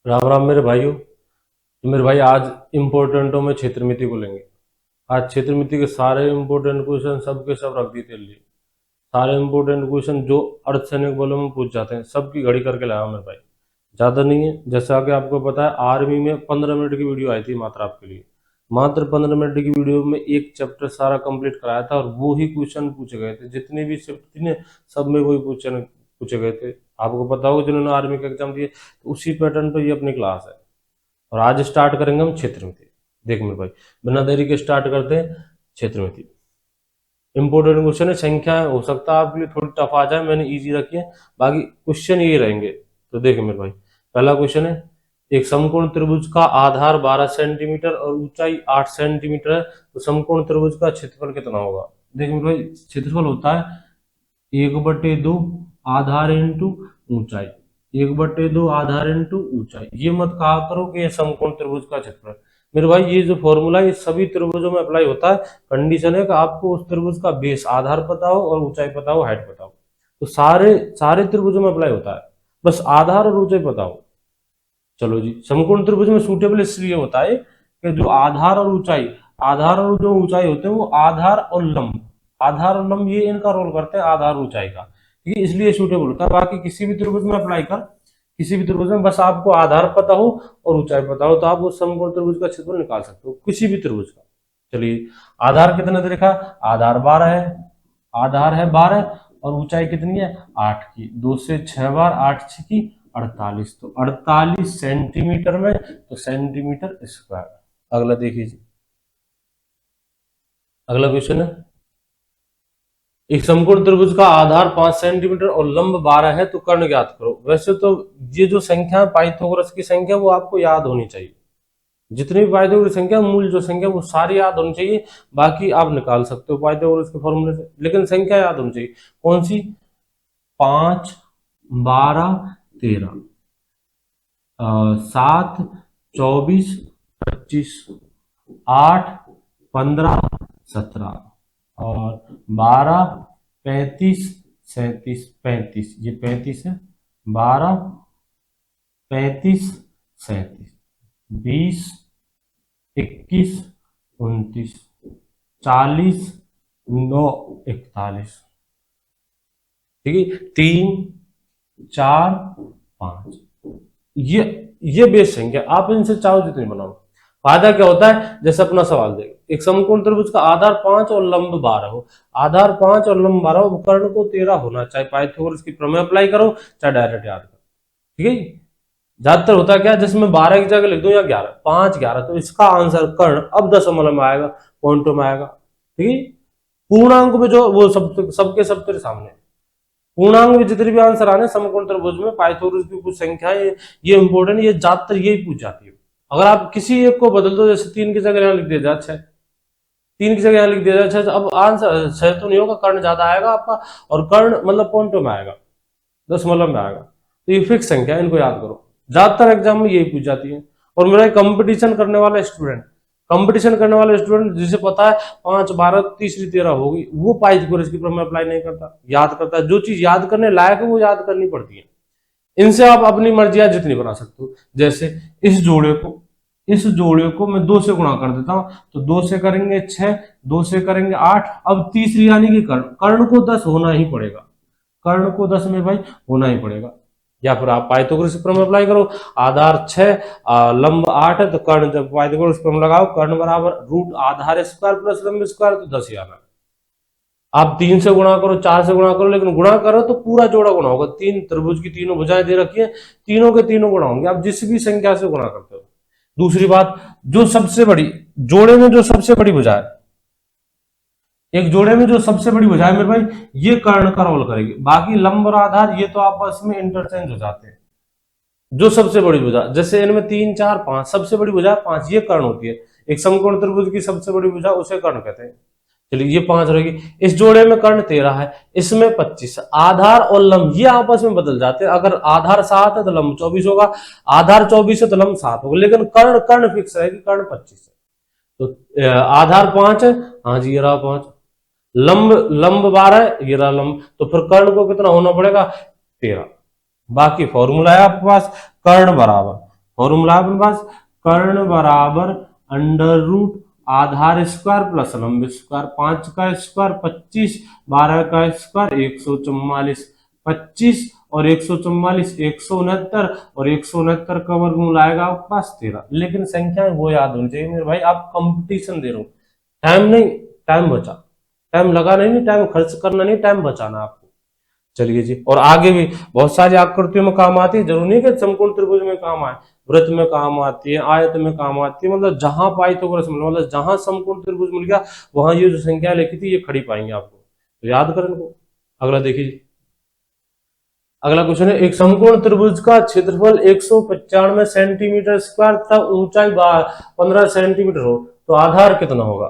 राम राम मेरे भाइयों। तो मेरे भाई आज इम्पोर्टेंटों में क्षेत्रमिति को लेंगे। आज क्षेत्रमिति के सारे इम्पोर्टेंट क्वेश्चन सब के सब रख दिए तेरे लिए। सारे इम्पोर्टेंट क्वेश्चन जो अर्धसैनिक बलों में पूछ जाते हैं सबकी घड़ी करके लाया हूं मेरे भाई। ज़्यादा नहीं है, जैसा कि आपको पता है आर्मी में 15 मिनट की वीडियो आई थी मात्र आपके लिए। मात्र 15 मिनट की वीडियो में एक चैप्टर सारा कंप्लीट कराया था और वो ही क्वेश्चन पूछे गए थे। जितने भी चैप्टर थे सब में वही क्वेश्चन पूछे गए थे। आपको पता होगा जिन्होंने आर्मी का एग्जाम दिए, तो उसी पैटर्न पर ये अपनी क्लास है। और आज स्टार्ट करेंगे हम क्षेत्रमिति। देख मेरे भाई, बिना देरी के स्टार्ट करते हैं क्षेत्रमिति। इंपोर्टेंट क्वेश्चन है, संख्या हो सकता है आपके लिए थोड़ी टफ आ जाए, मैंने इजी रखी है, बाकी क्वेश्चन यही रहेंगे। तो देखिए मेरे भाई, पहला क्वेश्चन है, एक समकोण त्रिभुज का आधार 12 सेंटीमीटर और ऊंचाई 8 सेंटीमीटर है, तो समकोण त्रिभुज का क्षेत्रफल कितना होगा। देखिए मेरे भाई, क्षेत्रफल होता है 1/2 आधार इंटू ऊंचाई। 1/2 आधार इंटू ऊंचाई। ये मत कहा करो कि ये समकोण त्रिभुज का क्षेत्रफल। मेरे भाई ये जो फॉर्मूला ये सभी त्रिभुजों में अप्लाई होता है। कंडीशन है कि आपको उस त्रिभुज का बेस आधार पता हो और ऊंचाई पता हो, हाइट पता हो। तो सारे सारे त्रिभुजों में अप्लाई होता है, बस आधार और ऊंचाई पता हो। चलो जी, समकोण त्रिभुज में सूटेबल इसलिए होता है कि जो आधार और ऊंचाई, आधार और जो ऊंचाई होते हैं वो आधार और लंब, आधार और लंब ये इनका रोल करते हैं आधार ऊंचाई का। ठीक है, इसलिए सूटेबल होता है। बाकी किसी भी त्रिभुज में अप्लाई कर, किसी भी त्रिभुज में बस आपको आधार पता हो और ऊंचाई पता हो तो आप उस समकोण त्रिभुज का क्षेत्रफल निकाल सकते हो, किसी भी त्रिभुज का। चलिए, आधार कितने दे रखा, आधार 12 है, आधार है 12 और ऊंचाई कितनी है 8 की। 2 से 6 बार 8 6 की 48, तो 48 सेंटीमीटर में, तो सेंटीमीटर स्क्वायर। अगला देखिए जी, अगला क्वेश्चन है, एक समकोण त्रिभुज का आधार 5 सेंटीमीटर और लंब 12 है, तो कर्ण ज्ञात करो। वैसे तो ये जो संख्या पाइथागोरस की संख्या वो आपको याद होनी चाहिए। जितनी भी पाइथागोरस की संख्या, मूल जो संख्या वो सारी याद होनी चाहिए। बाकी आप निकाल सकते हो पाइथागोरस के फॉर्मूले से, लेकिन संख्या याद होनी चाहिए। कौन सी, 5 12 13, 7 24 25, 8 15 17 और 12 35 37 35, ये 35 है, 12 35 37, 20 21 29 40 9 41। ठीक है, 3 4 5, ये बेस संख्या। आप इनसे चाहो जितनी बनाओ। फायदा क्या होता है, जैसे अपना सवाल देगा, एक समकोण त्रिभुज का आधार 5 और लंब 12 हो, आधार 5 और लंब 12 हो, कर्ण को 13 होना, चाहे पाइथागोरस की प्रमेय अप्लाई करो चाहे डायरेक्ट याद करो। ठीक है, ज्यादातर होता क्या, जिसमें 12 की जगह लिख दो या 11 5 11, तो इसका आंसर कर्ण अब दशमलव में आएगा, पॉइंटों में आएगा। ठीक है, पूर्णांक में जो वो सबके सब तेरे सामने। पूर्णांक में जितने भी आंसर आने समकोण त्रिभुज में पाइथागोरस की कुछ संख्याएं, ये इंपॉर्टेंट, ये ज्यादातर यही पूछ जाती है। अगर आप किसी एक को बदल दो, जैसे 3 की जगह यहाँ लिख दिया जाए 6, 3 की जगह यहाँ लिख दिया जाए 6, अब आंसर 6 तो नहीं होगा, कर्ण ज्यादा आएगा आपका, और कर्ण मतलब पॉइंटों में आएगा, दशमलव में आएगा। तो ये फिक्स संख्या है, इनको याद करो। ज्यादातर एग्जाम में यही पूछ जाती है। और मेरा कंपटीशन करने वाला स्टूडेंट, कंपटीशन करने वाले स्टूडेंट जिसे पता है 5 12 तीसरी 13 होगी, वो पाइथागोरस की प्रमेय अप्लाई नहीं करता, याद करता है। जो चीज याद करने लायक है वो याद करनी पड़ती है। इनसे आप अपनी मर्जियां जितनी बना सकते हो। जैसे इस जोड़े को मैं 2 से गुणा कर देता हूं, तो 2 से करेंगे 6, 2 से करेंगे 8, अब तीसरी यानी कि कर्ण को 10 होना ही पड़ेगा, कर्ण को 10 में भाई होना ही पड़ेगा। या फिर आप पाइथागोरस प्रमेय अप्लाई करो, आधार 6 लंब 8 है, तो कर्ण जब पाइथागोरस प्रमेय लगाओ, कर्ण बराबर रूट आधार स्क्वायर प्लस लंब स्क्वायर, तो 10 ही आना। आप 3 से गुणा करो, 4 से गुणा करो, लेकिन गुणा करो तो पूरा जोड़ा गुणा होगा। 3 त्रिभुज की तीनों भुजाएं दे रखी है, तीनों के तीनों गुणा होंगे, आप जिस भी संख्या से गुणा करते हो। दूसरी बात, जो सबसे बड़ी जोड़े में जो सबसे बड़ी भुजा है, एक जोड़े में जो सबसे बड़ी भुजा है मेरे भाई, ये कर्ण का रोल करेगी। बाकी लंब और आधार ये तो आपस में इंटरचेंज हो जाते हैं। जो सबसे बड़ी भुजा, जैसे इनमें 3 4 5, सबसे बड़ी भुजा 5, ये कर्ण होती है। एक समकोण त्रिभुज की सबसे बड़ी भुजा उसे कर्ण कहते हैं। चलिए, ये 5 रहेगी। इस जोड़े में कर्ण 13 है, इसमें 25। आधार और लंब ये आपस में बदल जाते हैं। अगर आधार 7 है तो लंब 24 होगा, आधार 24 है तो लंब 7 होगा, लेकिन कर्ण कर्ण फिक्स रहेगी, कर्ण 25 है। तो आधार 5 है, हाँ जी ये रहा 5, लंब लंब 12 है, ये रहा लंब, तो फिर कर्ण को कितना होना पड़ेगा 13। बाकी फॉर्मूला है आपके पास, कर्ण बराबर फॉर्मूला है अपने पास, कर्ण बराबर अंडर रूट आधार स्क्वायर प्लस लंब स्क्वायर, 5 का स्क्वायर 25, 12 का स्क्वायर 144, 25 और 144 169, और 169 का वर्गमूल आएगा आपके पास 13। लेकिन संख्या वो याद होनी चाहिए मेरे भाई, आप कंपटीशन दे रहे हो, टाइम नहीं, टाइम बचा, टाइम लगाना नहीं, टाइम खर्च करना नहीं, टाइम बचाना आपको। चलिए जी, और आगे भी बहुत सारी आकृतियों में काम आती है, जरूरी नहीं कि समकोण त्रिभुज में काम आए, वृत्त में काम आती है, आयत में काम आती है, मतलब जहां पाइथागोरस मतलब जहां समकोण त्रिभुज मिल गया वहां ये जो संख्या लिखी थी ये खड़ी पाएंगे आपको, तो याद करें इनको। अगला देखिए, अगला क्वेश्चन है, एक समकोण त्रिभुज का क्षेत्रफल 195 सेंटीमीटर स्क्वायर तथा ऊंचाई 15 सेंटीमीटर हो तो आधार कितना होगा?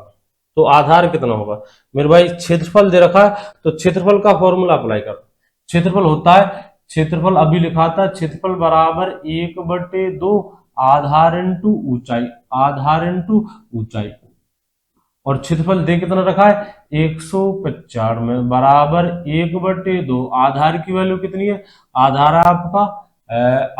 तो आधार कितना होगा मेरे भाई, क्षेत्रफल दे रखा है तो क्षेत्रफल का फॉर्मूला अप्लाई कर। क्षेत्रफल होता है, क्षेत्रफल अभी लिखा था, क्षेत्रफल बराबर 1/2 आधार इंटू ऊंचाई, आधार इंटू ऊंचाई, और क्षेत्रफल दे कितना रखा है 195 बराबर 1/2, आधार की वैल्यू कितनी है, आधार आपका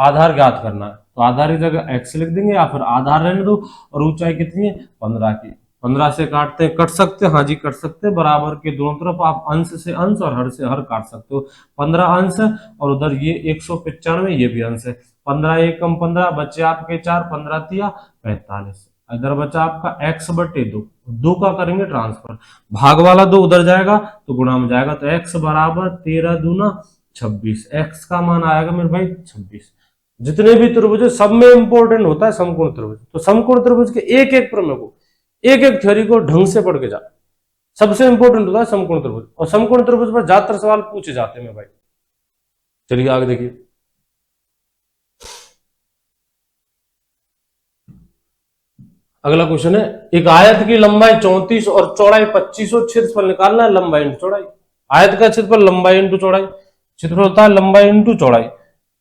आधार ज्ञात करना है तो आधार की जगह x लिख देंगे या फिर आधार रहने दो, और ऊंचाई कितनी है 15 की, 15 से काटते हैं, कट सकते हैं, हाँ जी कट सकते हैं, बराबर के दोनों तरफ आप अंश से अंश और हर से हर काट सकते हो, 15 अंश है और उधर ये 195 ये भी अंश है, 15 एकम 15 बचे आपके 4, 15 तिया 45, इधर बचा आपका x/2, दो का करेंगे ट्रांसफर, भाग वाला 2 उधर जाएगा तो गुणा में जाएगा, तो x बराबर 13 दूना 26, x का मान आएगा मेरे भाई 26। जितने भी त्रिभुज है सब में इंपॉर्टेंट होता है समकोण त्रिभुज, तो समकोण त्रिभुज के एक एक प्रमेय को, एक एक थ्योरी को ढंग से पढ़ के जा, सबसे इंपॉर्टेंट होता है समकोण त्रिभुज, और समकोण त्रिभुज पर ज्यादातर सवाल पूछे जाते हैं मेरे भाई। चलिए आगे देखिए, अगला क्वेश्चन है, एक आयत की लंबाई 34 और चौड़ाई 25 हो, क्षेत्रफल निकालना है लंबाई इंटू चौड़ाई। आयत का क्षेत्रफल लंबाई इंटू चौड़ाई, क्षेत्रफल होता है लंबाई इंटू चौड़ाई,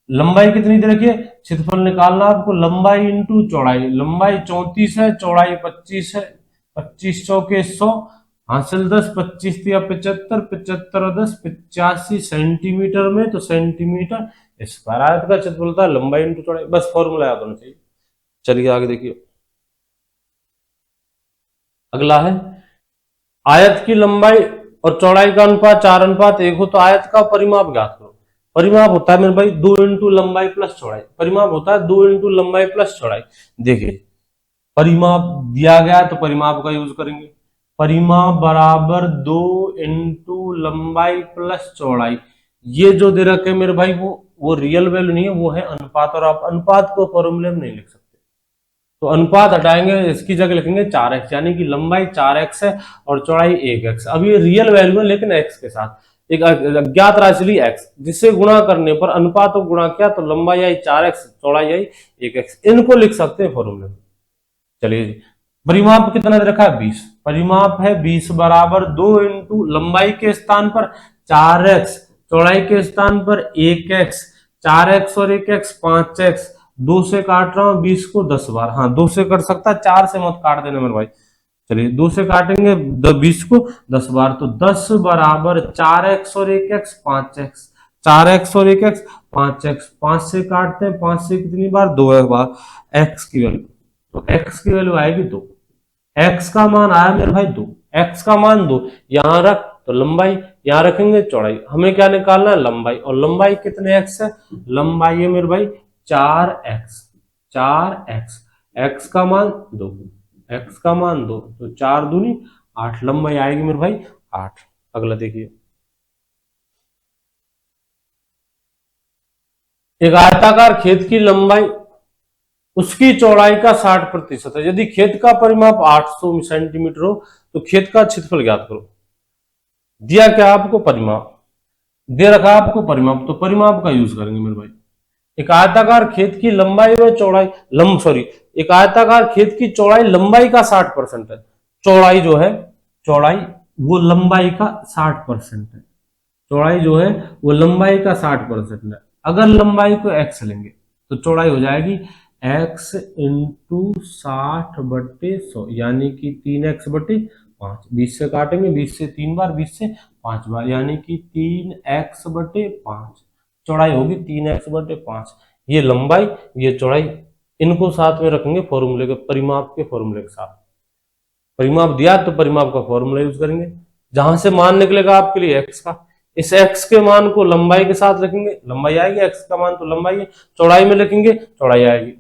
लंबाई कितनी दे रखी है, क्षेत्रफल निकालना आपको लंबाई इंटू चौड़ाई, लंबाई 34 है, चौड़ाई 25 है, 25 चौके 100, हासिल 10, 25 या 75, 75 और 10 85 सेंटीमीटर में, तो सेंटीमीटर स्क्वायर। आयत का क्षेत्रफल होता है लंबाई इंटू चौड़ाई, बस फॉर्मूला याद होना चाहिए। चलिए आगे देखिए, अगला है, आयत की लंबाई और चौड़ाई का अनुपात 4:1 हो तो आयत का परिमाप ज्ञात करो। परिमाप होता है मेरे भाई 2 इंटू लंबाई प्लस चौड़ाई, परिमाप होता है 2 इंटू लंबाई प्लस चौड़ाई। देखिए परिमाप दिया गया है तो परिमाप का यूज करेंगे, परिमाप बराबर 2 इंटू लंबाई प्लस चौड़ाई, ये जो दे रखे मेरे भाई वो रियल वैल्यू नहीं है, वो है अनुपात, और आप अनुपात को फॉर्मूले में नहीं लिख सकते, तो अनुपात हटाएंगे, इसकी जगह लिखेंगे 4x, यानी कि लंबाई 4x है और चौड़ाई 1x। अब ये रियल वैल्यू है लेकिन x के साथ एक अज्ञात राशि ली x, जिससे गुणा करने पर अनुपात को गुणा किया तो लंबाई आई 4x, चौड़ाई आई 1x, इनको लिख सकते हैं फॉर्मूले में। चलिए जी, परिमाप कितना दे रखा है 20, परिमाप है 20 बराबर 2 इंटू लंबाई के स्थान पर 4x, चौड़ाई के स्थान पर 1x, 4x और 1x 5x, 2 से काट रहा हूं 20 को 10 बार, हाँ 2 से कट सकता है, 4 से मत काट देना मेरे भाई। चलिए 2 से काटेंगे 20 को 10 बार, तो 10 बराबर 4x और 1x 5x, 4x और 1x 5x, 5 से काटते हैं, 5 से कितनी बार 2 बार, x की वैल्यू, तो x की वैल्यू आएगी 2, x का मान आया मेरे भाई 2, x का मान 2, यहां रख तो लंबाई, यहां रखेंगे चौड़ाई, हमें क्या निकालना है लंबाई, और लंबाई कितने x है, लंबाई है मेरे भाई 4x, 4x, x का मान 2, x का मान 2, तो 4 दूनी 8, लंबाई आएगी मेरे भाई 8। अगला देखिए, एक आयताकार खेत की लंबाई उसकी चौड़ाई का 60% है, यदि खेत का परिमाप 800 सेंटीमीटर हो तो खेत का क्षेत्रफल ज्ञात करो। दिया क्या आपको, परिमाप दे रखा आपको, परिमाप, तो परिमाप का यूज करेंगे मेरे भाई। एक आयताकार खेत की लंबाई व चौड़ाई एक आयताकार खेत की चौड़ाई लंबाई का 60% है, चौड़ाई जो है, चौड़ाई वो लंबाई का 60% है, चौड़ाई जो है वो लंबाई का 60% है। अगर लंबाई को x लेंगे तो चौड़ाई हो जाएगी x इंटू 60/100, यानी कि 3x/5, 20 से काटेंगे, 20 से 3 बार, 20 से 5 बार, यानी कि 3x/5, चौड़ाई होगी 3x/5, ये लंबाई ये चौड़ाई, इनको साथ में रखेंगे फॉर्मूले के, परिमाप के फॉर्मूले के साथ। परिमाप दिया तो परिमाप का फॉर्मूला यूज करेंगे। जहां से मान निकलेगा आपके लिए एक्स का, इस एक्स के मान को लंबाई के साथ रखेंगे, लंबाई आएगी, एक्स का मान तो लंबाई है, चौड़ाई में लिखेंगे, चौड़ाई आएगी।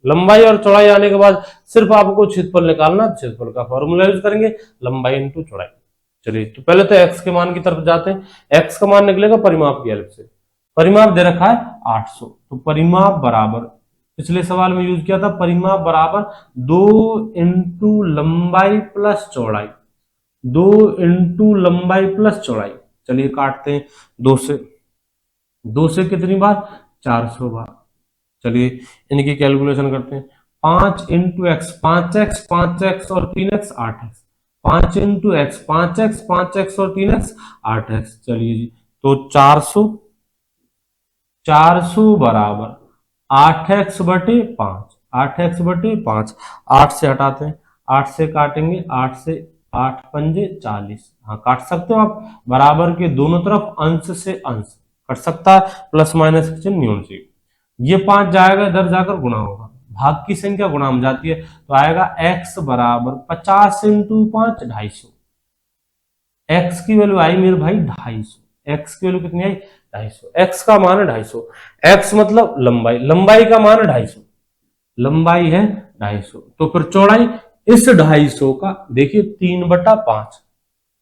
लंबाई और चौड़ाई आने के बाद सिर्फ आपको क्षेत्रफल निकालना, क्षेत्रफल का फॉर्मूला यूज करेंगे, लंबाई इंटू चौड़ाई। चलिए, तो पहले तो एक्स के मान की तरफ जाते हैं। एक्स का मान निकलेगा परिमाप की हेल्प से। परिमाप दे रखा है 800, तो परिमाप बराबर, पिछले सवाल में यूज किया था, परिमाप बराबर 2 इंटू लंबाई प्लस चौड़ाई, 2 इंटू लंबाई प्लस चौड़ाई। चलिए काटते हैं, 2 से कितनी बार, 400 बार। चलिए इनकी कैलकुलेशन करते हैं। 5 इंटू एक्स 5x, 5x और 3x 8x, 5 into x 5x, 5x और 3x 8x। चलिए जी, तो 400 बराबर 8x बटे 5, 8x बटे 5, 8 से हटाते हैं, 8 से काटेंगे, 8 से 8 पंजे 40, हाँ काट सकते हो आप, बराबर के दोनों तरफ अंश से अंश कट सकता है, प्लस माइनस के चिन्ह नहीं होना चाहिए। ये 5 जाएगा, इधर जाकर गुणा होगा, भाग की संख्या गुणा में जाती है, तो आएगा x बराबर 50 इंटू 5, 250। x की वैल्यू आई मेरे भाई 250, x की वैल्यू कितनी आई, 250। x का मान है 250, x मतलब लंबाई, लंबाई का मान है 250, लंबाई है 250, तो फिर चौड़ाई इस 250 का देखिए 3/5,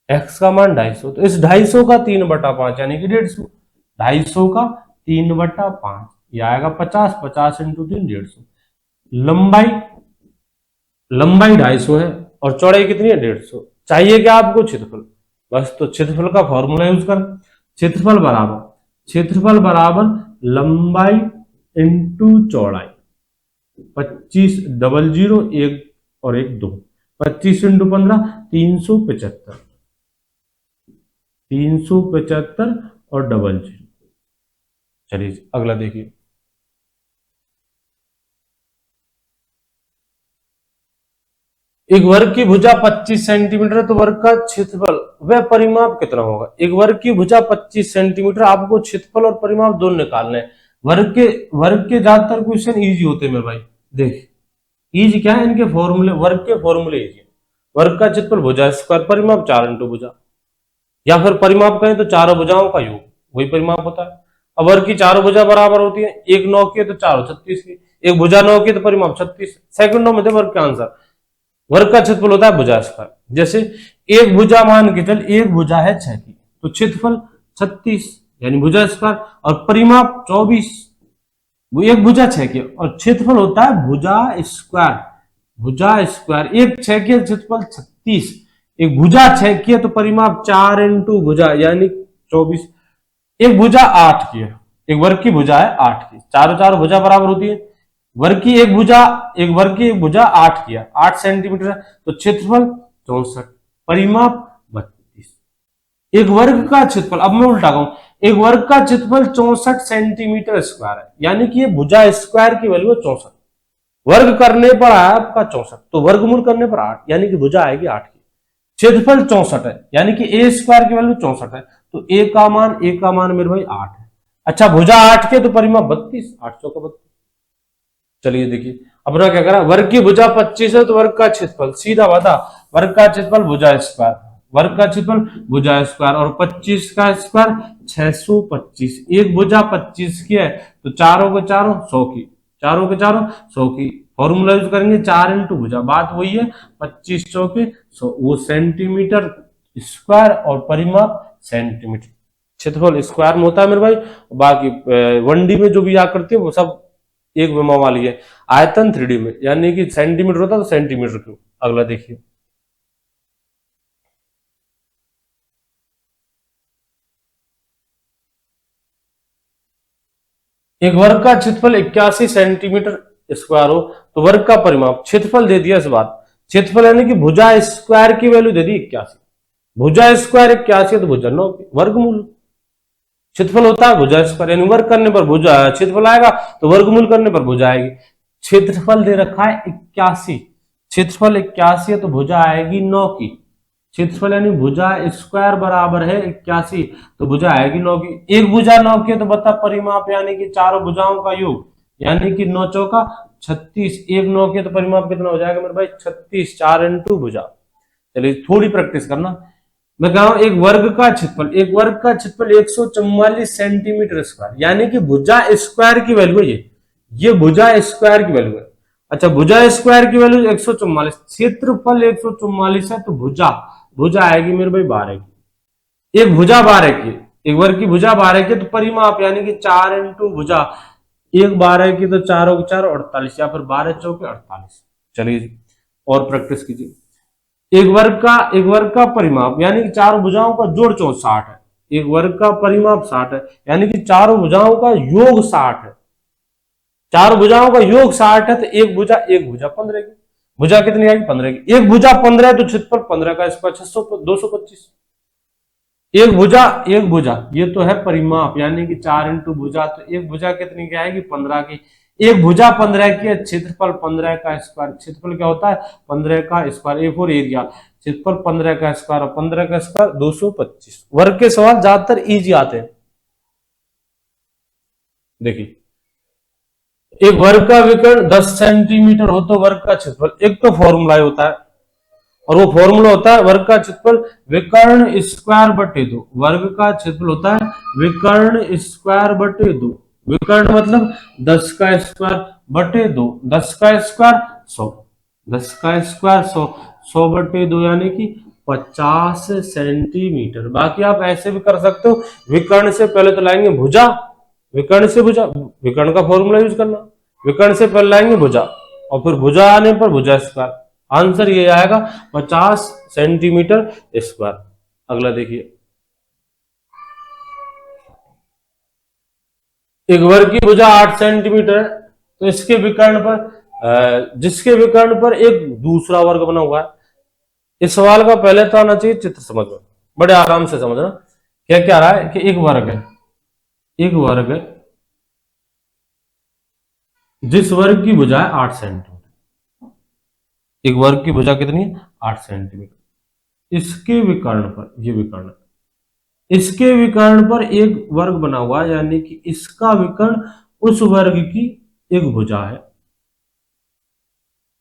x का मान 250, तो इस 250 का 3/5 यानी कि 150, 250 का 3/5 ये आएगा 50, 50 इंटू 3 150। लंबाई, लंबाई 250 है और चौड़ाई कितनी है 150। चाहिए क्या आपको, क्षेत्रफल, बस तो क्षेत्रफल का फॉर्मूला यूज कर, क्षेत्रफल बराबर, क्षेत्रफल बराबर लंबाई इंटू चौड़ाई, 25 00 1 और 1 2, 25 इंटू 15 375, 375 और 00। चलिए अगला देखिए, एक वर्ग की भुजा 25 सेंटीमीटर है, तो वर्ग का क्षेत्रफल वह परिमाप कितना होगा। एक वर्ग की भुजा 25 सेंटीमीटर, आपको क्षेत्रफल और परिमाप दोनों निकालने हैं। वर्ग के ज्यादातर क्वेश्चन इजी होते हैं मेरे भाई। देख इजी क्या है, इनके फॉर्मूले, वर्ग के फॉर्मूले इजी है। वर्ग का क्षेत्रफल भुजा स्क्वायर, परिमाप 4 इंटू भुजा, या फिर परिमाप कहें तो चारों भुजाओं का योग, वही परिमाप होता है। अब वर्ग की चारों भुजा बराबर होती है, एक 9 की है तो 4 36 की, एक भुजा 9 की तो परिमाप 36। सेकंडों में थे वर्ग का आंसर। वर्ग का क्षेत्रफल होता है भुजा स्क्वायर। जैसे एक भुजा मान के चल, एक भुजा है 6 की, तो क्षेत्रफल 36 यानी भुजा स्क्वायर, और परिमाप 24, वो एक भुजा 6 की और क्षेत्रफल होता है भुजा स्क्वायर। भुजा स्क्वायर, एक 6 की क्षेत्रफल 36, एक भुजा 6 की है तो परिमाप 4 इंटू भुजा यानी 24, एक भुजा 8 की है, एक वर्ग की भुजा है 8 की, चारों चारों भुजा बराबर होती है। वर्ग की एक भुजा, एक वर्ग की एक भुजा 8 किया, 8 सेंटीमीटर है, तो क्षेत्रफल 64, परिमाप 32। एक वर्ग का क्षेत्रफल, अब मैं उल्टा कहूं, एक वर्ग का क्षेत्रफल 64 सेंटीमीटर स्क्वायर है, यानी कि ये भुजा स्क्वायर की वैल्यू है 64, वर्ग करने पर आया आपका 64, तो वर्गमूल करने पर 8 यानी कि भुजा आएगी 8 की। क्षेत्रफल 64 है, यानी कि ए स्क्वायर की वैल्यू 64 है, तो ए का मान मेरे भाई 8 है। अच्छा भुजा 8 के तो परिमाप 32, 8 चौका 32। चलिए देखिए अपना क्या करा, वर्ग की भुजा 25 है तो वर्ग का क्षेत्रफल सीधा बता, वर्ग का क्षेत्रफल भुजा स्क्वायर, वर्ग का क्षेत्रफल भुजा स्क्वायर, और 25 का स्क्वायर 625। एक भुजा 25 की है तो चारों के चारों 100 की, चारों के चारों 100 की, फॉर्मूला यूज करेंगे 4 इंटू भुजा, बात वही है, 25 चौके 100, वो सेंटीमीटर स्क्वायर और परिमाप सेंटीमीटर। क्षेत्रफल स्क्वायर में होता है मेरे भाई, बाकी 1D में जो भी आकृति है वो सब एक विमा वाली है, आयतन 3D में यानी कि सेंटीमीटर होता है तो सेंटीमीटर क्यूब। अगला देखिए, एक वर्ग का क्षेत्रफल 81 सेंटीमीटर स्क्वायर हो तो वर्ग का परिमाप, क्षेत्रफल दे दिया इस बार, क्षेत्रफल यानी कि भुजा स्क्वायर की वैल्यू दे दी 81, भुजा स्क्वायर 81 तो भुजा 9 वर्गमूल, क्षेत्रफल होता है भुजा स्क्वायर, यानी वर्ग करने पर भुजा क्षेत्रफल आएगा तो वर्गमूल करने पर भुजा आएगी। क्षेत्रफल दे रखा है 81, क्षेत्रफल 81 है तो भुजा आएगी 9 की, क्षेत्रफल यानी भुजा स्क्वायर बराबर है 81 तो भुजा आएगी 9 की। एक भुजा 9 की है तो बता परिमाप यानी कि चारों भुजाओं का योग, यानी कि 9 चौका 36, एक 9 के तो परिमाप कितना हो जाएगा मेरे भाई 36, 4 इंटू भुजा। चलिए थोड़ी प्रैक्टिस करना। मैं कह रहा हूं एक वर्ग का क्षेत्रफल 144 सेंटीमीटर स्क्वायर, यानी कि भुजा स्क्वायर की वैल्यू है ये भुजा स्क्वायर की वैल्यू है। अच्छा, भुजा स्क्वायर की वैल्यू 144, क्षेत्रफल 144 है, तो भुजा भुजा आएगी मेरे भाई 12 की। एक भुजा 12 की, एक वर्ग की भुजा 12 की, तो परिमाप यानी कि 4 इंटू भुजा, एक 12 की तो 4 हो 4 48, या फिर 12 चौके 48। चलिए और प्रैक्टिस कीजिए। एक वर्ग का परिमाप यानी कि चारों भुजाओं का जोड़ 60 है। एक वर्ग का परिमाप 60 है, यानी कि चारों भुजाओं का योग 60 है। चारों भुजाओं का योग 60 है, तो एक भुजा 15 की। भुजा कितनी आएगी 15 की। एक भुजा 15 है, तो क्षेत्रफल 15 का स्क्वायर 600 225। एक भुजा ये तो है परिमाप, यानी कि 4 इंटू भुजा, तो एक भुजा कितनी की आएगी 15 की। एक भुजा 15 की है, क्षेत्रफल 15 का स्क्वायर, क्षेत्रफल क्या होता है 15 का स्क्वायर, ए फॉर एरिया, क्षेत्रफल 15 का स्क्वायर और 15 का स्क्वायर 225। वर्ग के सवाल ज्यादातर इजी आते हैं। देखिए, एक वर्ग का विकर्ण 10 सेंटीमीटर हो तो वर्ग का क्षेत्रफल, एक तो फॉर्मूला होता है, और वो फॉर्मूला होता है वर्ग का क्षेत्रफल विकर्ण स्क्वायर बटे 2। वर्ग का क्षेत्रफल होता है विकर्ण स्क्वायर बटे 2। विकर्ण मतलब 10 का स्क्वायर बटे 2, 10 का स्क्वायर 100, 10 का स्क्वायर 100, 100 बटे 2 यानी कि 50 सेंटीमीटर। बाकी आप ऐसे भी कर सकते हो, विकर्ण से पहले तो लाएंगे भुजा, विकर्ण से भुजा, विकर्ण का फॉर्मूला यूज करना, विकर्ण से पहले लाएंगे भुजा और फिर भुजा आने पर भुजा स्क्वायर। आंसर ये आएगा 50 सेंटीमीटर स्क्वायर। अगला देखिए, एक वर्ग की भुजा 8 सेंटीमीटर है, तो इसके विकर्ण पर जिसके विकर्ण पर एक दूसरा वर्ग बना हुआ है। इस सवाल का पहले तो आना चाहिए चित्र समझ में, बड़े आराम से समझना। क्या क्या रहा है कि एक वर्ग है, एक वर्ग है जिस वर्ग की भुजा है 8 सेंटीमीटर। एक वर्ग की भुजा कितनी है 8 सेंटीमीटर। इसके विकर्ण पर, ये विकर्ण, इसके विकर्ण पर एक वर्ग बना हुआ है, यानी कि इसका विकर्ण उस वर्ग की एक भुजा है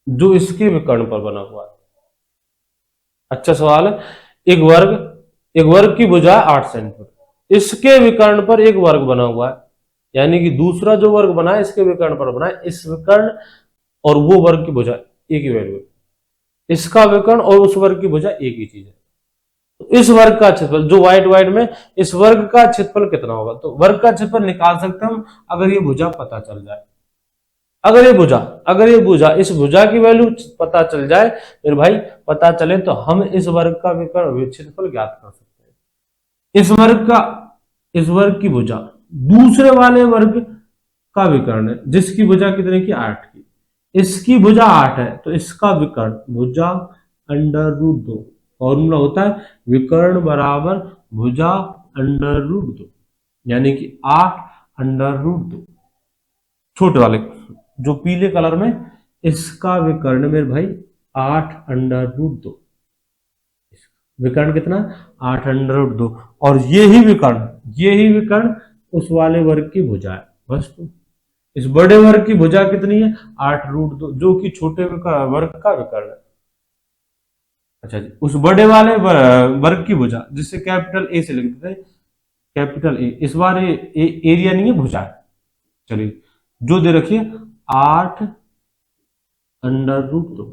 जो इसके विकर्ण पर बना हुआ है। अच्छा सवाल है। एक वर्ग की भुजा 8 सेंटीमीटर, इसके विकर्ण पर एक वर्ग बना हुआ है, यानी कि दूसरा जो वर्ग बना है इसके विकर्ण पर बना है। इस विकर्ण और वो वर्ग की भुजा एक ही वैल्यू है, इसका विकर्ण और उस वर्ग की भुजा एक ही चीज है। तो इस वर्ग का क्षेत्रफल जो व्हाइट व्हाइट में, इस वर्ग का क्षेत्रफल कितना होगा, तो वर्ग का क्षेत्रफल निकाल सकते हैं हम अगर ये भुजा पता चल जाए। अगर ये भुजा इस भुजा की वैल्यू पता चल जाए फिर भाई, पता चले तो हम इस वर्ग का विकर्ण क्षेत्रफल ज्ञात कर सकते हैं। इस वर्ग की भुजा दूसरे वाले वर्ग का विकर्ण है, जिसकी भुजा कितने की 8 की। इसकी भुजा 8 है, तो इसका विकर्ण भुजा अंडर रूट 2। फॉर्मूला होता है विकर्ण बराबर भुजा अंडर रूट 2, यानी कि 8 अंडर रूट 2। छोटे वाले जो पीले कलर में, इसका विकर्ण मेरे भाई 8 अंडर रूट 2। विकर्ण कितना 8 अंडर रूट 2, और यही विकर्ण उस वाले वर्ग की भुजा है। बस तो इस बड़े वर्ग की भुजा कितनी है 8 रूट 2, जो कि छोटे वर्ग का विकर्ण है। अच्छा जी, उस बड़े वाले वर्ग की भुजा जिसे कैपिटल ए से लिखते थे, कैपिटल ए, इस बार एरिया नहीं है, भुजा है। चलिए जो दे रखिए 8 अंडर रूट 2।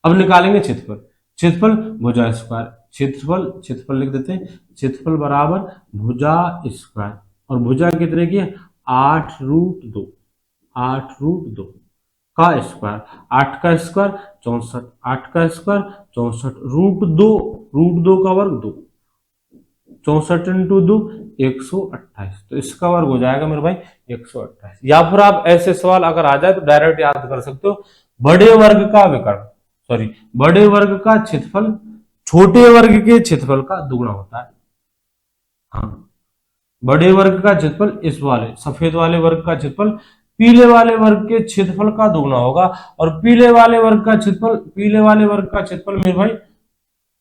अब निकालेंगे क्षेत्रफल, क्षेत्रफल भुजा स्क्वायर, क्षेत्रफल लिख देते हैं, क्षेत्रफल बराबर भुजा स्क्वायर, और भुजा कितने की है 8 रूट 2, 8 रूट 2 का स्क्वायर, 8 का स्क्वायर 64, 8 का स्क्वायर 64, रूट 2 का वर्ग 2, 64 इंटू 2 128, तो इसका वर्ग हो जाएगा मेरे भाई 128। या फिर आप ऐसे सवाल अगर आ जाए तो डायरेक्ट याद कर सकते हो, बड़े वर्ग का विकर्ण, सॉरी बड़े वर्ग का क्षेत्रफल छोटे वर्ग के क्षेत्रफल का दुगुना होता है। हाँ, बड़े वर्ग का क्षेत्रफल इस वाले सफेद वाले वर्ग का क्षेत्रफल पीले वाले वर्ग के क्षेत्रफल का दुगुना होगा, और पीले वाले वर्ग का क्षेत्रफल मेरे भाई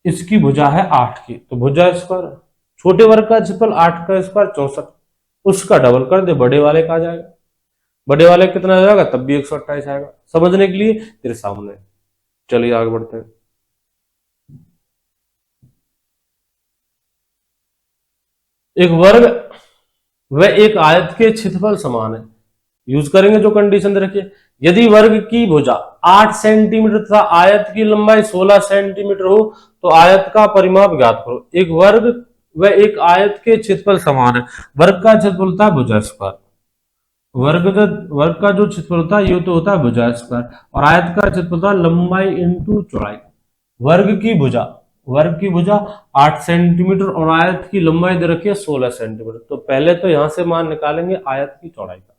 इसकी भुजा है 8 की, तो भुजा स्क्वायर, छोटे वर्ग का क्षेत्रफल 8 का स्क्वायर 64, उसका डबल कर दे बड़े वाले का आ जाएगा। बड़े वाले कितना आ जाएगा, तब भी 128 आएगा। समझने के लिए तेरे सामने। चलिए आगे बढ़ते हैं। एक वर्ग व एक आयत के क्षेत्रफल समान है। यूज करेंगे जो कंडीशन दे रखी है। यदि वर्ग की भुजा 8 सेंटीमीटर तथा आयत की लंबाई 16 सेंटीमीटर हो तो आयत का परिमाप ज्ञात करो। एक वर्ग व एक आयत के क्षेत्रफल समान है। वर्ग का क्षेत्रफल होता है भुजा स्क्वायर। वर्ग का जो क्षेत्रफल होता है ये तो होता है भुजा स्क्वायर, और आयत का क्षेत्रफल होता है लंबाई इंटू चौड़ाई। वर्ग की भुजा 8 सेंटीमीटर और आयत की लंबाई दे रखी है 16 सेंटीमीटर। तो पहले तो यहां से मान निकालेंगे आयत की चौड़ाई का।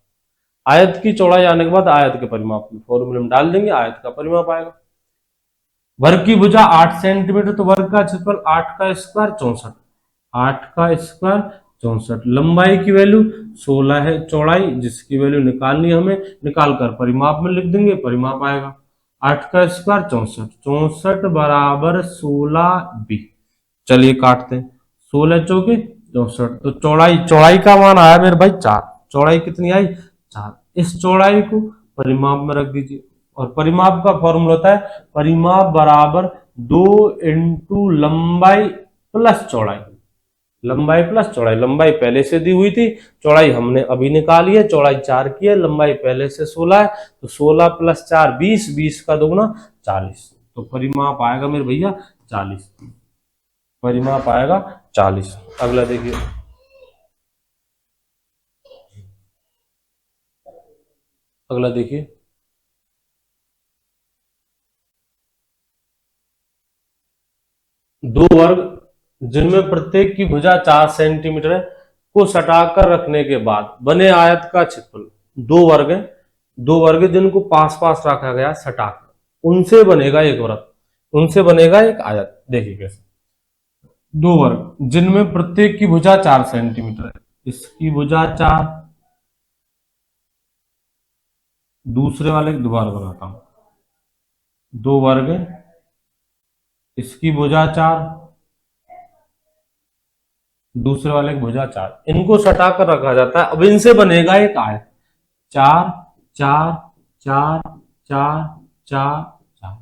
आयत की चौड़ाई आने के बाद आयत के परिमाप में फॉर्मूले में डाल देंगे, आयत का परिमाप आएगा। वर्ग की भुजा 8 सेंटीमीटर, तो वर्ग का क्षेत्रफल 8 का स्क्वायर 64, 8 का स्क्वायर 64। लंबाई की वैल्यू 16 है, चौड़ाई जिसकी वैल्यू निकालनी हमें निकाल कर परिमाप में लिख देंगे, परिमाप आएगा 8 का स्क्वायर 64, 64 बराबर 16b। चलिए काटते हैं, 16 चौके 64। तो चौड़ाई का मान आया मेरे भाई 4। चौड़ाई कितनी आई, 4। इस चौड़ाई को परिमाप में रख दीजिए, और परिमाप का फॉर्मूला होता है परिमाप बराबर 2 इंटू लंबाई प्लस चौड़ाई। लंबाई प्लस चौड़ाई, लंबाई पहले से दी हुई थी, चौड़ाई हमने अभी निकाली है। चौड़ाई 4 की है, लंबाई पहले से 16 है, तो 16 प्लस 4 20, 20 का दोगुना 40। तो परिमाप आएगा मेरे भैया 40, परिमाप आएगा 40। अगला देखिए, अगला देखिए, दो वर्ग जिनमें प्रत्येक की भुजा 4 सेंटीमीटर है को सटाकर रखने के बाद बने आयत का क्षेत्रफल। दो वर्ग है, दो वर्ग जिनको पास पास रखा गया सटाकर, उनसे बनेगा एक वृत्त, उनसे बनेगा एक आयत। देखिए कैसे, दो वर्ग जिनमें प्रत्येक की भुजा 4 सेंटीमीटर है, इसकी भुजा 4, दूसरे वाले दोबारा बनाता हूं, दो वर्ग इसकी भुजा 4, दूसरे वाले की भुजा 4, इनको सटाकर रखा जाता है। अब इनसे बनेगा एक आयत, 4 4 4 4 4 4।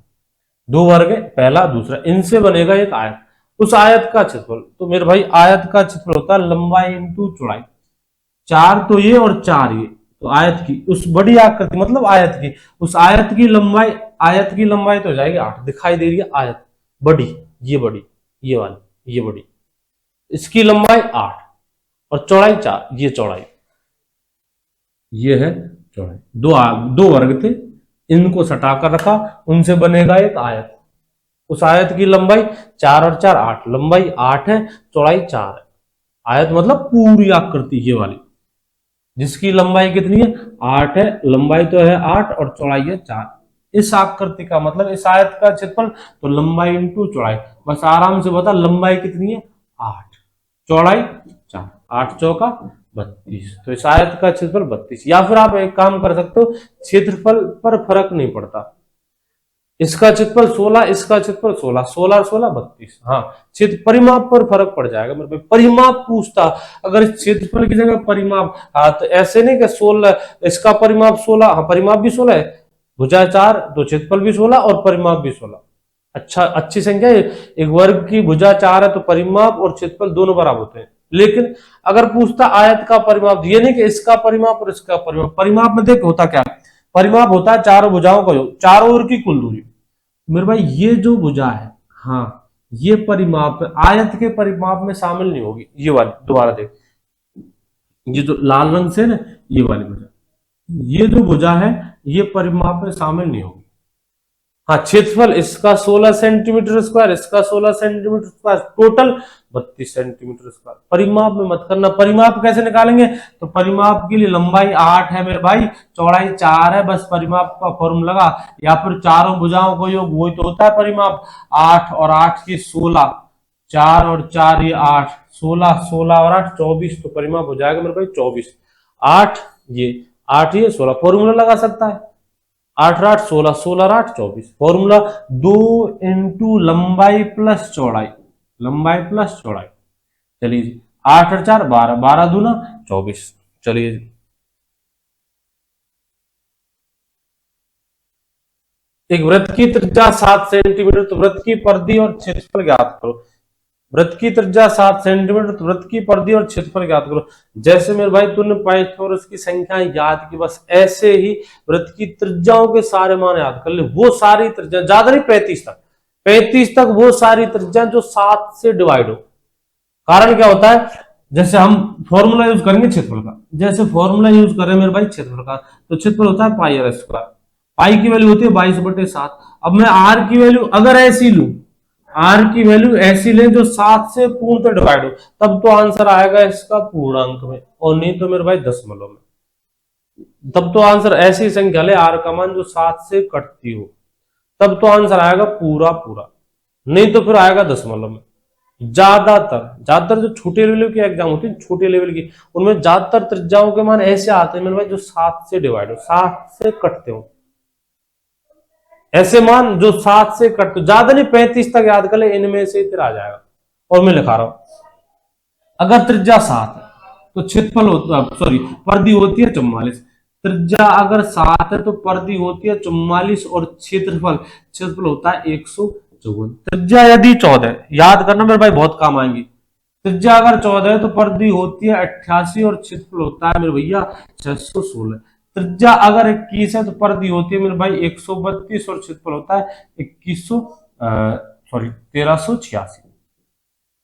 दो वर्ग है, पहला दूसरा, इनसे बनेगा एक आयत। उस आयत का क्षेत्रफल, तो मेरे भाई आयत का क्षेत्रफल होता है लंबाई इंटू चौड़ाई। 4 तो ये और 4 ये, तो आयत की उस बड़ी आकृति मतलब आयत की, उस आयत की लंबाई, आयत की लंबाई तो हो जाएगी 8, दिखाई दे रही है आयत बड़ी, ये बड़ी, ये वाली ये बड़ी, इसकी लंबाई 8 और चौड़ाई 4, ये चौड़ाई, ये है चौड़ाई। दो वर्ग थे, इनको सटाकर रखा, उनसे बनेगा एक आयत। उस आयत की लंबाई 4 और 4 8, लंबाई 8 है, चौड़ाई 4 है। आयत मतलब पूरी आकृति ये वाली, जिसकी लंबाई कितनी है 8 है, लंबाई तो है 8 और चौड़ाई है 4। इस आकृति का मतलब इस आयत का क्षेत्रफल, तो लंबाई इंटू चौड़ाई, बस आराम से बता लंबाई कितनी है 8, चौड़ाई 4, 8 चौका 32। तो इस आयत का क्षेत्रफल 32। या फिर आप एक काम कर सकते हो, क्षेत्रफल पर फर्क नहीं पड़ता, इसका क्षेत्रफल 16, इसका क्षेत्रफल 16, 16 16 32। हाँ, क्षेत्र परिमाप पर फर्क पड़ जाएगा मेरे भाई। परिमाप पूछता अगर इस क्षेत्रफल की जगह परिमाप, हाँ तो ऐसे नहीं कि 16 इसका परिमाप 16, हाँ परिमाप भी 16 है, भुजा 4 तो क्षेत्रफल भी 16 और परिमाप भी 16। अच्छा, अच्छी संख्या है। एक वर्ग की भुजा 4 है तो परिमाप और क्षेत्रफल दोनों बराबर होते हैं। लेकिन अगर पूछता आयत का परिमाप, ये नहीं कि इसका परिमाप और इसका परिमाप, परिमाप में देख होता क्या, परिमाप होता है चारों भुजाओं का योग, चारों ओर की कुल दूरी। मेरे भाई ये जो भुजा है, हाँ ये परिमाप आयत के परिमाप में शामिल नहीं होगी। ये वाली दोबारा देख, ये जो लाल रंग से ना, ये वाली भुजा, ये जो भुजा है ये परिमाप में शामिल नहीं होगी। हाँ, क्षेत्रफल इसका 16 सेंटीमीटर स्क्वायर, इसका 16 centimetre square, total 32 centimetre square. परिमाप में मत करना। परिमाप कैसे निकालेंगे, तो परिमाप के लिए लंबाई 8 है मेरे भाई, चौड़ाई 4 है, बस परिमाप का फॉर्मूला लगा, या फिर चारों भुजाओं को योग, वही तो होता है परिमाप। 8 और 8 की 16, 4 और 4 ये 8, 16 16 और 8 24, तो परिमाप हो जाएगा मेरे भाई 24। 8 ये 8 ये 16, फॉर्मूला लगा सकता है, 8 8 16, 16 8 24। फॉर्मूला 2 इंटू लंबाई प्लस चौड़ाई, लंबाई प्लस चौड़ाई। चलिए 8 और 4 12, 12 दूना 24। चलिए एक वृत्त की त्रिज्या 7 सेंटीमीटर, तो वृत्त की परिधि और क्षेत्रफल ज्ञात करो। वृत्त की त्रिज्या 7 सेंटीमीटर, तो वृत्त की परिधि और क्षेत्रफल ज्ञात करो। जैसे मेरे भाई तूने पाइथागोरस की संख्याएं याद की, बस ऐसे ही वृत्त की त्रिज्याओं के सारे मान याद कर ले। वो सारी त्रिज्या, ज्यादा नहीं, 35 तक, 35 तक वो सारी त्रिज्या जो 7 से डिवाइड हो। कारण क्या होता है, जैसे हम फॉर्मूला यूज करेंगे क्षेत्रफल का, जैसे फॉर्मूला यूज करें मेरे भाई क्षेत्रफल का, तो क्षेत्रफल होता है पाई आर स्क्वायर। पाई की वैल्यू होती है 22/7। अब मैं आर की वैल्यू अगर ऐसी लू, आर की वैल्यू ऐसी ले जो 7 से पूर्णतः डिवाइड हो, तब तो आंसर आएगा इसका पूर्णांक में, और नहीं तो मेरे भाई दशमलव में। तब तो आंसर ऐसी संख्या ले आर का मान जो 7 से कटती हो, तब तो आंसर आएगा पूरा पूरा, नहीं तो फिर आएगा दशमलव में। ज्यादातर ज्यादातर जो छोटे लेवल की एग्जाम होती है, छोटे लेवल की, उनमें ज्यादातर त्रिज्याओं के मान ऐसे आते हैं मेरे भाई जो 7 से डिवाइड हो, 7 से कटते हो। ऐसे मान जो 7 से कटते, ज्यादा नहीं 35 तक याद कर ले, इनमें से तेरा आ जाएगा। और मैं लिखा रहा हूं, अगर त्रिज्या 7 है तो क्षेत्रफल होता, सॉरी, परिधि होती है 44। त्रिज्या अगर 7 है तो परिधि होती है 44, और क्षेत्रफल क्षेत्रफल होता है 154। त्रिज्या यदि 14 है, याद करना मेरे भाई, बहुत काम आएंगी। त्रिज्या अगर 14 है तो परिधि होती है 88, और क्षेत्रफल होता है मेरे भैया 616। त्रिज्या अगर 21 है तो परिधि होती है मेरे भाई 132, और क्षेत्रफल होता है 2100, सॉरी 1386।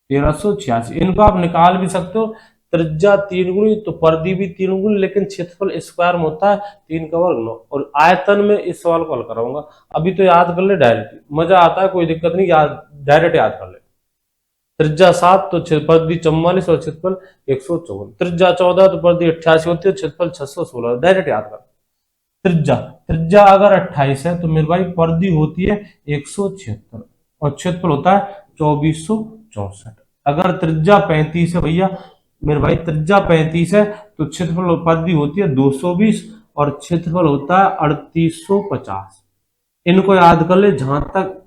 1386 इनको आप निकाल भी सकते हो। त्रिज्या 3 गुनी तो परिधि भी 3 गुनी, लेकिन क्षेत्रफल स्क्वायर में होता है 3 का वर्ग 9। और आयतन में इस सवाल को हल कराऊंगा, अभी तो याद कर ले डायरेक्ट, मजा आता है, कोई दिक्कत नहीं, याद डायरेक्ट याद कर ले। त्रिज्या 7 तो परिधि 44 और क्षेत्रफल 154। त्रिज्या 14 तो परिधि 88 होती है, क्षेत्रफल 616, डायरेक्ट याद कर। त्रिज्या त्रिज्या अगर 28 है तो मेरे भाई परिधि होती है 176, और क्षेत्रफल होता है 2464। अगर त्रिज्या 35 है भैया मेरे भाई, त्रिज्या 35 है तो क्षेत्रफल परिधि होती है 220, और क्षेत्रफल होता है 3850। इनको याद कर ले। जहां तक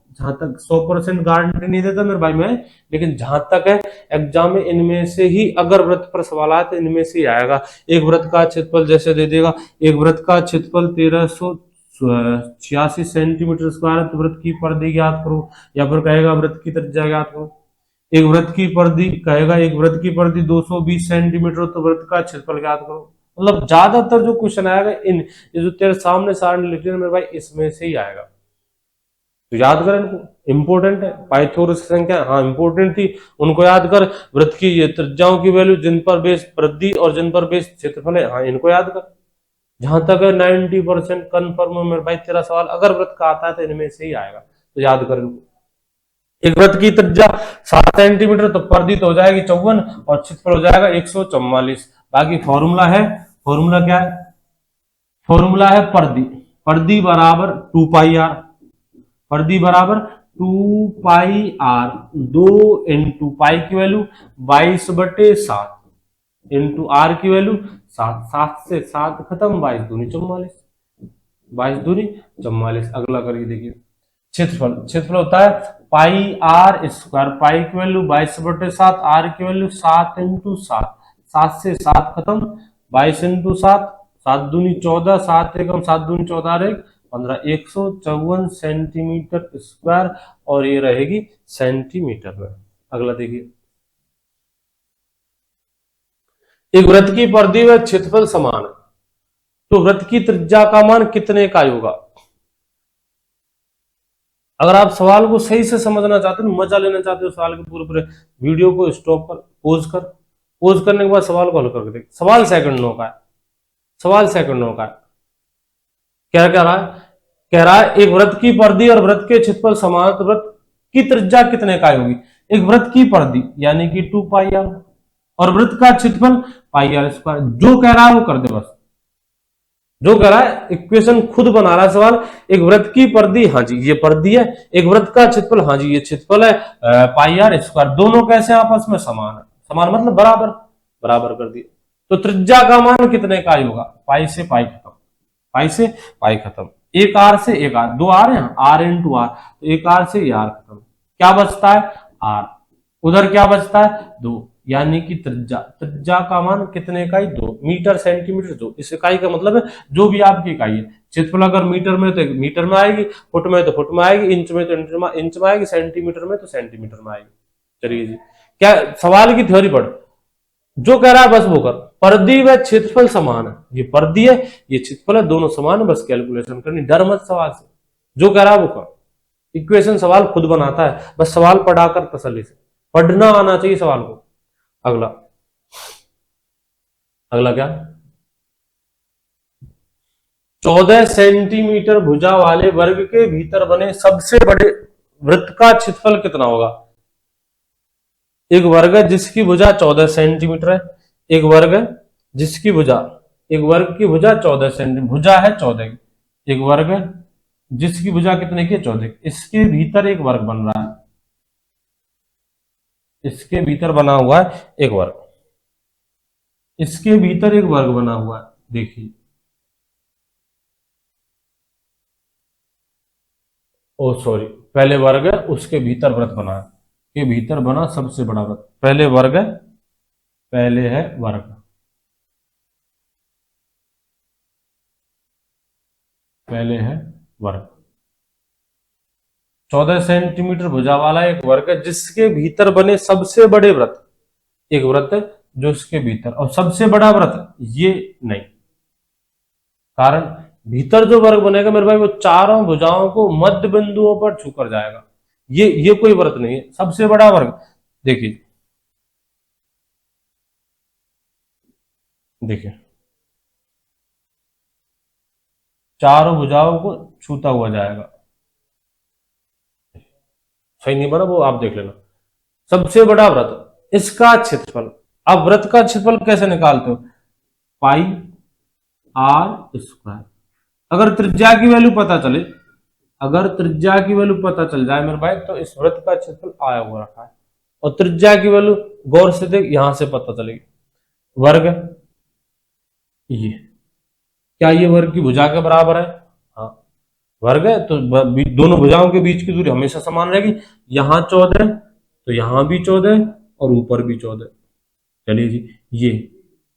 100% गारंटी नहीं देता मेरे भाई मैं, लेकिन जहां तक है एग्जाम में इनमें से ही अगर वृत्त पर सवाल आए तो इनमें से ही आएगा। एक वृत्त का क्षेत्रफल जैसे दे देगा, एक वृत्त का क्षेत्रफल 1386 सेंटीमीटर स्क्वायर है, तो वृत्त की परिधि ज्ञात करो, या फिर कहेगा वृत्त की त्रिज्या ज्ञात करो। एक वृत्त की परिधि कहेगा, एक वृत्त की परिधि 220 सेंटीमीटर, तो वृत्त का क्षेत्रफल ज्ञात करो। मतलब ज्यादातर जो क्वेश्चन आएगा इन, ये जो तेरे सामने सारणी लिखी है मेरे भाई, इसमें से ही आएगा, तो याद कर इनको, इंपोर्टेंट है। पाइथागोरस की संख्या हाँ इंपोर्टेंट थी, उनको याद कर। वृत्त की ये त्रिज्याओं की वैल्यू जिन पर बेस परिधि और जिन पर बेस क्षेत्रफल है, हाँ इनको याद कर। जहां तक है 90% कन्फर्म है मेरे भाई, तेरा सवाल अगर वृत्त का आता है तो इनमें से ही आएगा, तो याद कर इनको। एक वृत्त की त्रिज्या 7 सेंटीमीटर, तो परिधि तो हो जाएगी 54, और क्षेत्रफल हो जाएगा 144। बाकी फॉर्मूला है, फॉर्मूला क्या है, फॉर्मूला है परिधि, परिधि बराबर 2 पाई आर, परिधि बराबर 2 पाई आर, 2 इंटू पाई की वैल्यू 22/7 इंटू आर की वैल्यू 7, 7 से 7 खत्म, 22 दूनी 44, 22 दूनी 44। अगला करिए देखिए, क्षेत्रफल, क्षेत्रफल होता है पाई आर स्क्वायर, पाई की वैल्यू 22/7, आर की वैल्यू 7 इंटू 7, 7 से 7 खत्म, 22 इंटू 7, 7 दूनी 14, 7 एकम 7 दूनी 14 15, 154 सेंटीमीटर स्क्वायर, और ये रहेगी सेंटीमीटर में। अगला देखिए, एक वृत्त की परिधि व क्षेत्रफल समान है, तो वृत्त की त्रिज्या का मान कितने इकाई होगा। अगर आप सवाल को सही से समझना चाहते हो, मजा लेना चाहते हो सवाल के पूरे पूरे, वीडियो को स्टॉप कर, पोज कर, पोज करने के बाद सवाल को हल करके देख। सवाल सेकंडों का है, सवाल सेकंडों का है। क्या कह रहा है, कह रहा है एक वृत्त की परिधि और वृत्त के क्षेत्रफल समान, तो वृत्त की त्रिज्या कितने इकाई होगी। एक वृत्त की परिधि यानी कि 2 पाई आर, और वृत्त का क्षेत्रफल पाई आर स्क्वायर। जो कह रहा है वो कर दे बस, जो कह रहा है इक्वेशन खुद बना रहा है सवाल। एक वृत्त की परिधि, हाँ जी ये परिधि है, एक वृत्त का क्षेत्रफल, हाँ जी ये क्षेत्रफल है, पाई आर स्क्वायर, दोनों कैसे आपस में समान है, समान मतलब बराबर, बराबर कर दिए। तो त्रिज्या का मान कितने इकाई होगा, पाई से पाई खत्म, पाई से पाई खत्म, एक आर से एक आर, 2 आर है, आर इंटू आर, तो एक आर से ये आर खत्म, क्या बचता है आर, उधर क्या बचता है 2, यानी कि त्रिज्या, त्रिज्या का मान कितने इकाई 2, मीटर सेंटीमीटर 2, इस इकाई का मतलब है जो भी आपकी इकाई है। क्षेत्रफल अगर मीटर में तो मीटर में आएगी, फुट में तो फुट में आएगी, इंच में तो इंच में आएगी, सेंटीमीटर में तो सेंटीमीटर में आएगी। चलिए जी, क्या सवाल की थ्योरी पढ़, जो कह रहा है बस वो कर। परिधि व क्षेत्रफल समान है, ये परिधि है ये क्षेत्रफल है, दोनों समान है, बस कैलकुलेशन करनी, डर मत सवाल से, जो कह रहा है वो कर। इक्वेशन सवाल खुद बनाता है, बस सवाल पढ़ाकर तसल्ली से पढ़ना आना चाहिए सवाल को। अगला, अगला क्या, 14 सेंटीमीटर भुजा वाले वर्ग के भीतर बने सबसे बड़े वृत्त का क्षेत्रफल कितना होगा। एक वर्ग है जिसकी भुजा 14 सेंटीमीटर है, एक वर्ग है जिसकी भुजा, एक वर्ग की भुजा 14 सेंटीमीटर, भुजा है 14 की, एक वर्ग है जिसकी भुजा कितने की 14, इसके भीतर एक वर्ग बन रहा है, इसके भीतर बना हुआ है एक वर्ग, इसके भीतर एक वर्ग बना हुआ है, देखिए, ओ सॉरी, पहले वर्ग है उसके भीतर वृत्त बना है, के भीतर बना सबसे बड़ा वृत्त, पहले वर्ग है, पहले है वर्ग, पहले है वर्ग, 14 सेंटीमीटर भुजा वाला एक वर्ग है जिसके भीतर बने सबसे बड़े वृत्त, एक वृत्त है जो इसके भीतर, और सबसे बड़ा वृत्त ये नहीं, कारण भीतर जो वर्ग बनेगा मेरे भाई वो चारों भुजाओं को मध्य बिंदुओं पर छूकर जाएगा, ये कोई वृत्त नहीं है, सबसे बड़ा वर्ग। देखिए, देखिए चारों भुजाओं को छूता हुआ जाएगा, सही नहीं बना वो आप देख लेना, सबसे बड़ा वृत्त, इसका क्षेत्रफल, अब वृत्त का क्षेत्रफल कैसे निकालते हो, पाई आर स्क्वायर, अगर त्रिज्या की वैल्यू पता चले, अगर त्रिज्या की वैल्यू पता चल जाए मेरे भाई तो इस वृत्त का क्षेत्रफल आया हुआ रखा है, और त्रिज्या की वैल्यू गौर से देख यहां से पता चलेगी, वर्ग ये, क्या ये वर्ग की भुजा के बराबर है, हाँ वर्ग है तो दोनों भुजाओं के बीच की दूरी हमेशा समान रहेगी, यहां 14 तो यहां भी 14 और ऊपर भी 14, चलिए जी, ये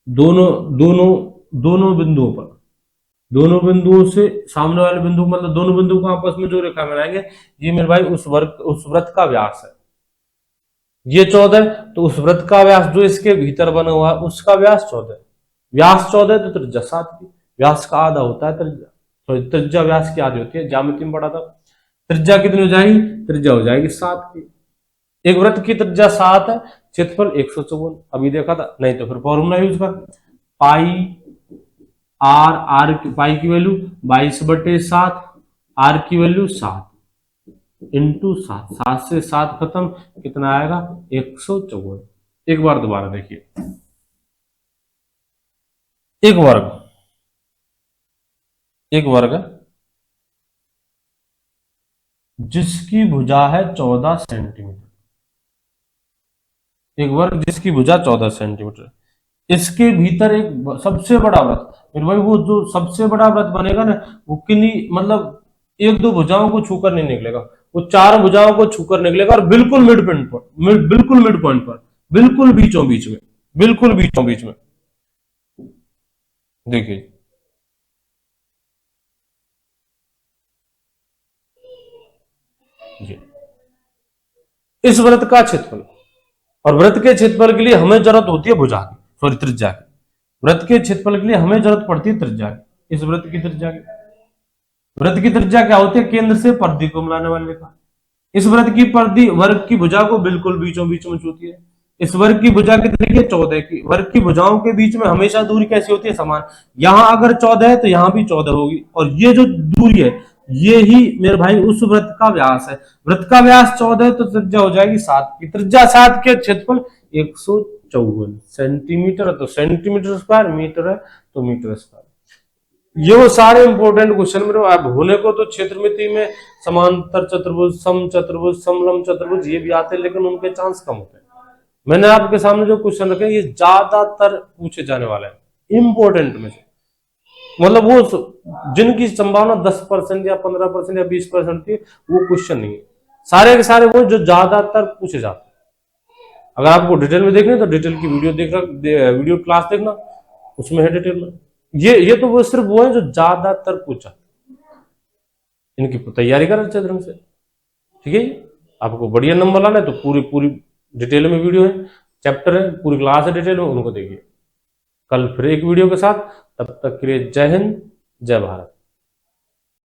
दोनों दोनों दोनों बिंदुओं पर, दोनों बिंदुओं से सामने वाले बिंदु मतलब दोनों बिंदु को आपस में जो रेखा बनाएंगे, ये मेरे भाई उस वर्ग उस वृत्त का व्यास है, ये 14 तो उस वृत्त का व्यास जो इसके भीतर बना हुआ है उसका व्यास 14, व्यास 14 तो त्रिज्या 7 की, व्यास का आधा होता है त्रिज्या, तो त्रिज्या व्यास की आधी होती है, ज्यामिति में पढ़ा था, त्रिज्या कितनी हो जाएगी, त्रिज्या हो जाएगी 7 की, एक वृत्त की त्रिज्या 7 है, क्षेत्रफल 154, अभी देखा था, नहीं तो फिर फॉर्मूला यूज कर, पाई आर, आर की पाई की वैल्यू 22/7, आर की वैल्यू 7 इंटू 7, 7 से 7 खत्म, कितना आएगा 154, एक बार दोबारा देखिए, एक वर्ग, एक वर्ग जिसकी भुजा है 14 सेंटीमीटर, एक वर्ग जिसकी भुजा 14 सेंटीमीटर, इसके भीतर एक सबसे बड़ा वृत्त, फिर भाई वो जो सबसे बड़ा वृत्त बनेगा ना वो किन्हीं मतलब एक दो भुजाओं को छूकर नहीं निकलेगा, वो चार भुजाओं को छूकर निकलेगा, और बिल्कुल मिड पॉइंट पर, बिल्कुल मिड पॉइंट पर, बिल्कुल बीचों बीच में, बिल्कुल बीचों बीच में, देखिए इस वृत्त का क्षेत्रफल, और वृत्त के क्षेत्रफल के लिए हमें जरूरत होती है भुजा की, सॉरी त्रिज्या की, वृत्त के क्षेत्रफल के लिए हमें जरूरत पड़ती है त्रिज्या की, इस वृत्त की त्रिज्या की, वृत्त की त्रिज्या क्या होती है, केंद्र से परिधि को मिलाने वाली रेखा, इस वृत्त की परिधि वर्ग की भुजा को बिल्कुल बीचों बीच में छूती है, इस वर्ग की भुजा कितनी है 14 की, वर्ग की भुजाओं के बीच में हमेशा दूरी कैसी होती है समान, यहां अगर 14 है तो यहां भी 14 होगी, और ये जो दूरी है ये ही मेरे भाई उस वृत्त का व्यास है, वृत्त का व्यास 14 है तो त्रिज्या हो जाएगी 7 की, त्रिज्या 7 के क्षेत्रफल 154 सेंटीमीटर, तो सेंटीमीटर स्क्वायर, मीटर है तो मीटर स्क्वायर, ये वो सारे इंपॉर्टेंट क्वेश्चन मेरे आप होने को तो क्षेत्रमिति में समांतर चतुर्भुज, सम चतुर्भुज, समलंब चतुर्भुज ये भी आते हैं, लेकिन उनके चांस कम होते हैं, मैंने आपके सामने जो क्वेश्चन रखे ये ज्यादातर पूछे जाने वाले हैं इंपॉर्टेंट में से, मतलब वो जिनकी संभावना 10% या 15% या 20% थी वो क्वेश्चन नहीं है, सारे के सारे वो जो ज्यादातर पूछे जाते हैं। अगर आपको डिटेल में देखना है तो डिटेल की वीडियो वीडियो क्लास देखना, उसमें है डिटेल में। ये तो वो सिर्फ वो है जो ज्यादातर पूछा, इनकी तैयारी कर अच्छे ढंग से, ठीक है। आपको बढ़िया नंबर लाना है तो पूरी पूरी डिटेल में वीडियो है, चैप्टर है, पूरी क्लास है डिटेल में, उनको देखिए। कल फिर एक वीडियो के साथ, तब तक के लिए जय हिंद, जय भारत।